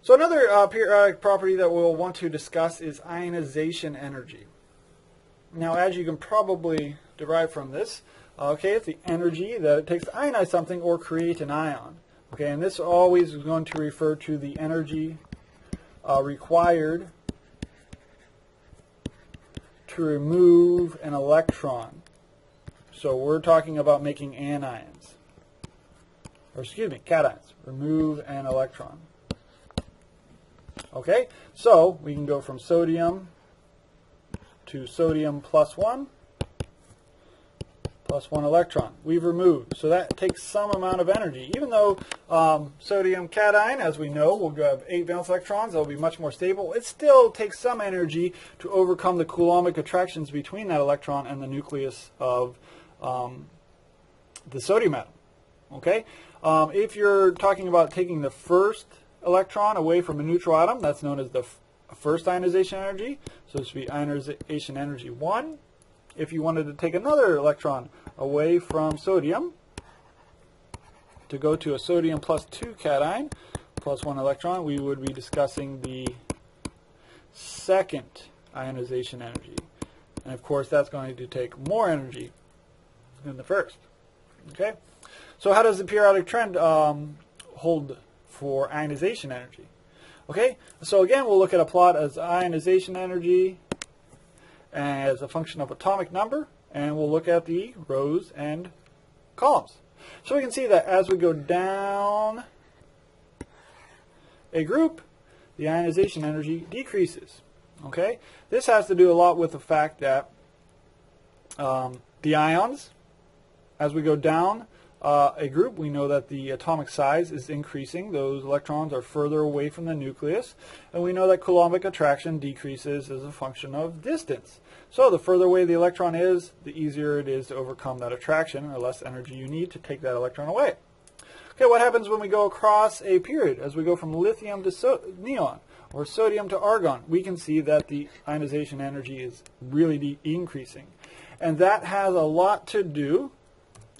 So another periodic property that we'll want to discuss is ionization energy. Now, as you can probably derive from this, okay, it's the energy that it takes to ionize something or create an ion. Okay, and this always is going to refer to the energy required to remove an electron. So we're talking about making anions, or excuse me, cations. Remove an electron. Okay, so we can go from sodium to sodium plus 1 electron. We've removed. So that takes some amount of energy. Even though sodium cation, as we know, will have 8 valence electrons, it'll be much more stable. It still takes some energy to overcome the Coulombic attractions between that electron and the nucleus of the sodium atom. Okay? If you're talking about taking the first electron away from a neutral atom, that's known as the first ionization energy. So this would be ionization energy 1. If you wanted to take another electron away from sodium to go to a sodium plus 2 cation plus 1 electron, we would be discussing the second ionization energy. And of course, that's going to take more energy than the first. Okay? So how does the periodic trend hold for ionization energy? Okay, so again, we'll look at a plot as ionization energy as a function of atomic number, and we'll look at the rows and columns. So we can see that as we go down a group, the ionization energy decreases. Okay, this has to do a lot with the fact that the ions, as we go down a group, we know that the atomic size is increasing. Those electrons are further away from the nucleus. And we know that Coulombic attraction decreases as a function of distance. So the further away the electron is, the easier it is to overcome that attraction, or less energy you need to take that electron away. Okay, what happens when we go across a period? As we go from lithium to neon, or sodium to argon, we can see that the ionization energy is really increasing. And that has a lot to do,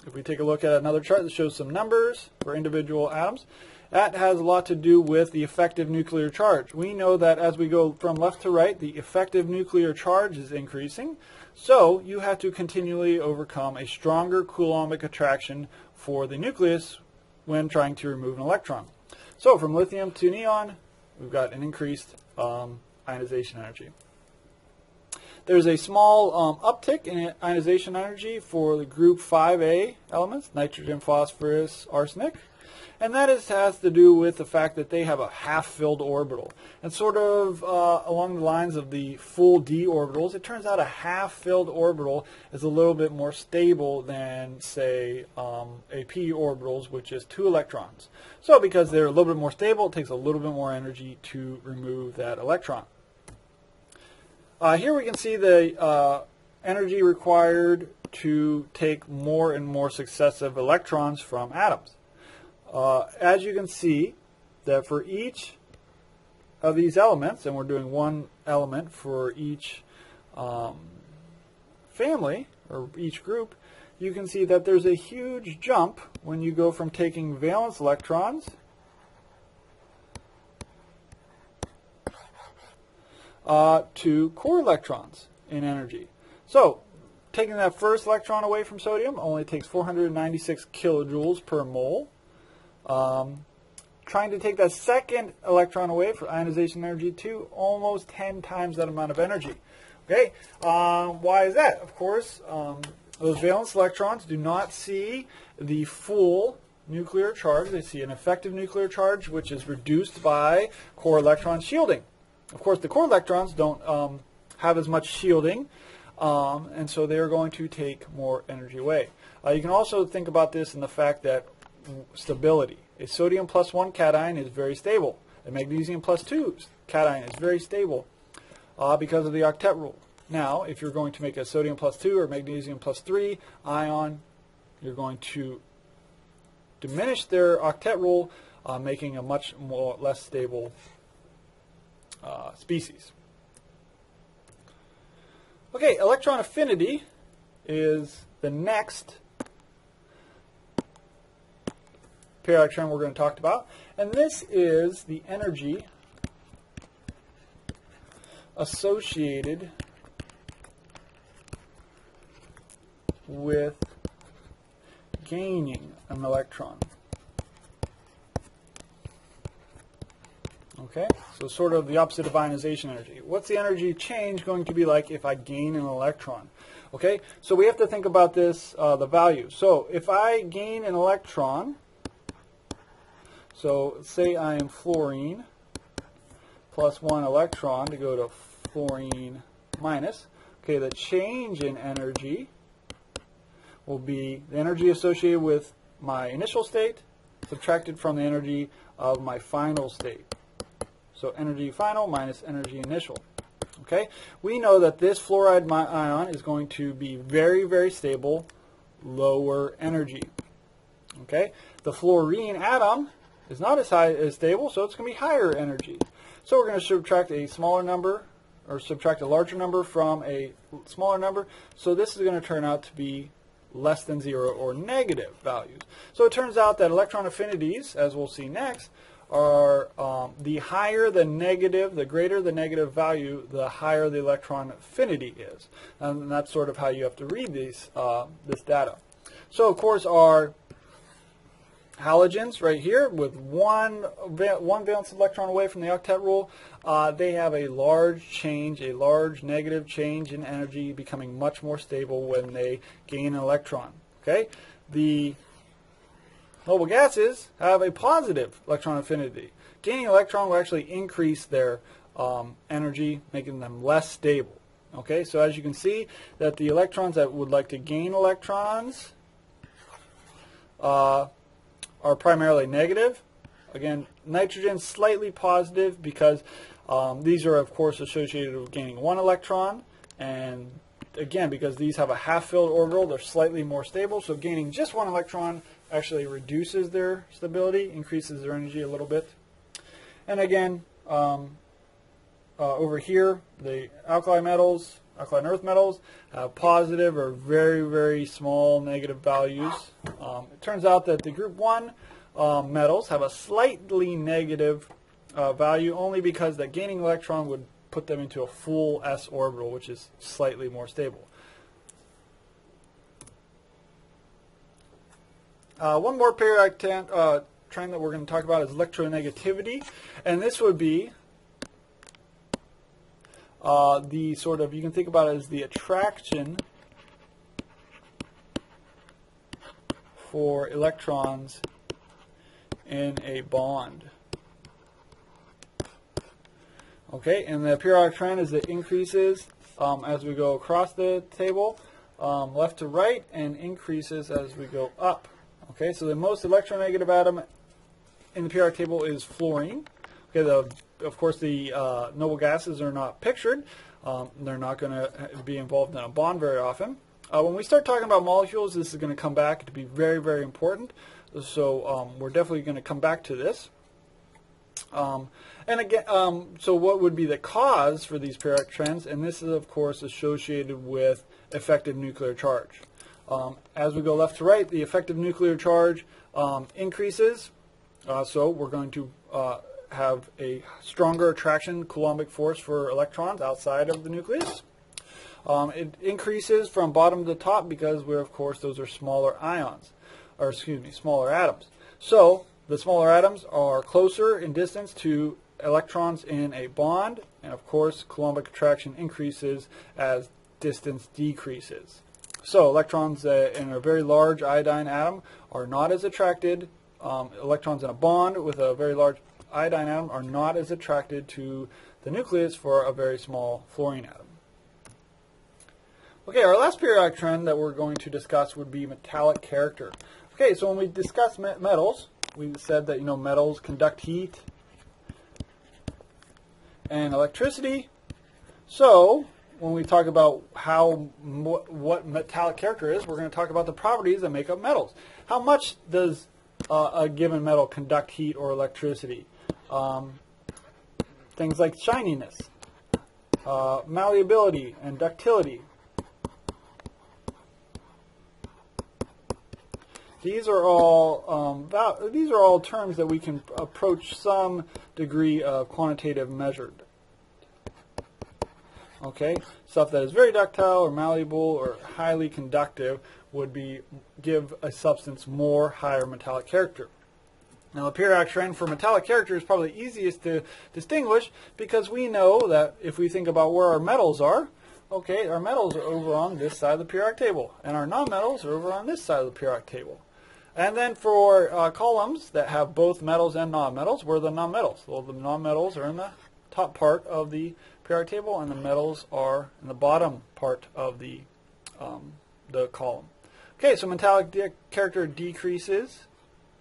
if we take a look at another chart that shows some numbers for individual atoms, that has a lot to do with the effective nuclear charge. We know that as we go from left to right, the effective nuclear charge is increasing. So you have to continually overcome a stronger Coulombic attraction for the nucleus when trying to remove an electron. So from lithium to neon, we've got an increased ionization energy. There's a small uptick in ionization energy for the group 5A elements, nitrogen, phosphorus, arsenic. And that has to do with the fact that they have a half-filled orbital. And sort of along the lines of the full d orbitals, it turns out a half-filled orbital is a little bit more stable than, say, a p orbitals, which is 2 electrons. So because they're a little bit more stable, it takes a little bit more energy to remove that electron. Here we can see the energy required to take more and more successive electrons from atoms. As you can see, that for each of these elements, and we're doing one element for each family, or each group, you can see that there's a huge jump when you go from taking valence electrons to core electrons in energy. So, taking that first electron away from sodium only takes 496 kilojoules per mole. Trying to take that second electron away for ionization energy to almost 10 times that amount of energy. Okay, why is that? Of course, those valence electrons do not see the full nuclear charge. They see an effective nuclear charge, which is reduced by core electron shielding. Of course, the core electrons don't have as much shielding, and so they're going to take more energy away. You can also think about this in the fact that stability. A sodium plus 1 cation is very stable. A magnesium plus 2 cation is very stable because of the octet rule. Now, if you're going to make a sodium plus 2 or magnesium plus 3 ion, you're going to diminish their octet rule, making a much less stable species. Okay, electron affinity is the next periodic trend we're going to talk about. And this is the energy associated with gaining an electron. Okay, so sort of the opposite of ionization energy. What's the energy change going to be like if I gain an electron? Okay, so we have to think about this, the value. So if I gain an electron, so say I am fluorine plus 1 electron to go to fluorine minus. Okay, the change in energy will be the energy associated with my initial state subtracted from the energy of my final state. So energy final minus energy initial. Okay, we know that this fluoride ion is going to be very, very stable, lower energy. Okay, the fluorine atom is not as stable, so it's going to be higher energy. So we're going to subtract a smaller number, or subtract a larger number from a smaller number. So this is going to turn out to be less than 0 or negative values. So it turns out that electron affinities, as we'll see next, are the higher the negative, the greater the negative value, the higher the electron affinity is. And that's sort of how you have to read these, this data. So of course our halogens right here with one valence electron away from the octet rule, they have a large change, a large negative change in energy, becoming much more stable when they gain an electron. Okay, the noble gases have a positive electron affinity. Gaining an electron will actually increase their energy, making them less stable. Okay, so as you can see, that the electrons that would like to gain electrons are primarily negative. Again, nitrogen slightly positive because these are of course associated with gaining 1 electron, and again because these have a half-filled orbital, they're slightly more stable, so gaining just 1 electron actually reduces their stability, increases their energy a little bit. And again, over here, the alkaline earth metals have positive or very, very small negative values. It turns out that the group 1 metals have a slightly negative value only because that gaining electron would put them into a full s orbital, which is slightly more stable. One more periodic trend that we're going to talk about is electronegativity, and this would be the sort of, you can think about it as the attraction for electrons in a bond. Okay, and the periodic trend is it increases as we go across the table, left to right, and increases as we go up. Okay, so the most electronegative atom in the periodic table is fluorine. Okay, of course the noble gases are not pictured. They're not going to be involved in a bond very often. When we start talking about molecules, this is going to come back to be very, very important. So we're definitely going to come back to this. And again, so what would be the cause for these periodic trends? And this is, of course, associated with effective nuclear charge. As we go left to right, the effective nuclear charge increases. So we're going to have a stronger attraction Coulombic force for electrons outside of the nucleus. It increases from bottom to top because of course, those are smaller ions, or excuse me, smaller atoms. So the smaller atoms are closer in distance to electrons in a bond, and of course, Coulombic attraction increases as distance decreases. So electrons in a very large iodine atom are not as attracted. Electrons in a bond with a very large iodine atom are not as attracted to the nucleus for a very small fluorine atom. Okay, our last periodic trend that we're going to discuss would be metallic character. Okay, so when we discuss metals, we said that metals conduct heat and electricity. So when we talk about what metallic character is, we're going to talk about the properties that make up metals. How much does a given metal conduct heat or electricity? Things like shininess, malleability, and ductility. These are all terms that we can approach some degree of quantitative measured. Okay, stuff that is very ductile or malleable or highly conductive would give a substance more higher metallic character. Now, the periodic trend for metallic character is probably easiest to distinguish because we know that if we think about where our metals are, okay, our metals are over on this side of the periodic table, and our nonmetals are over on this side of the periodic table. And then for columns that have both metals and nonmetals, where are the nonmetals? Well, the nonmetals are in the top part of the periodic table, and the metals are in the bottom part of the column. Okay, so metallic character increases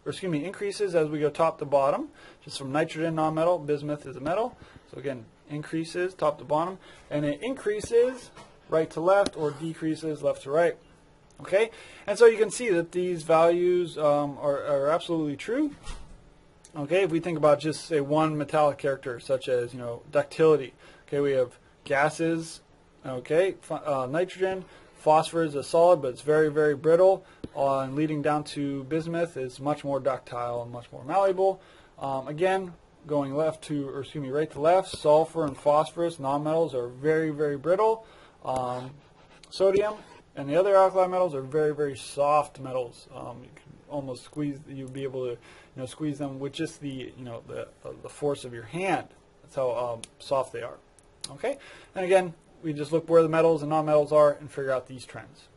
as we go top to bottom. Just from nitrogen, nonmetal, bismuth is a metal. So again, increases top to bottom, and it increases right to left or decreases left to right. Okay, and so you can see that these values are absolutely true. Okay, if we think about just say one metallic character, such as ductility. Okay, we have gases. Okay, nitrogen, phosphorus is a solid, but it's very, very brittle. And leading down to bismuth is much more ductile and much more malleable. Again, going right to left, sulfur and phosphorus, nonmetals, are very, very brittle. Sodium and the other alkali metals are very, very soft metals. You can almost you'd be able to squeeze them with just the force of your hand. That's how soft they are. Okay, and again, we just look where the metals and nonmetals are and figure out these trends.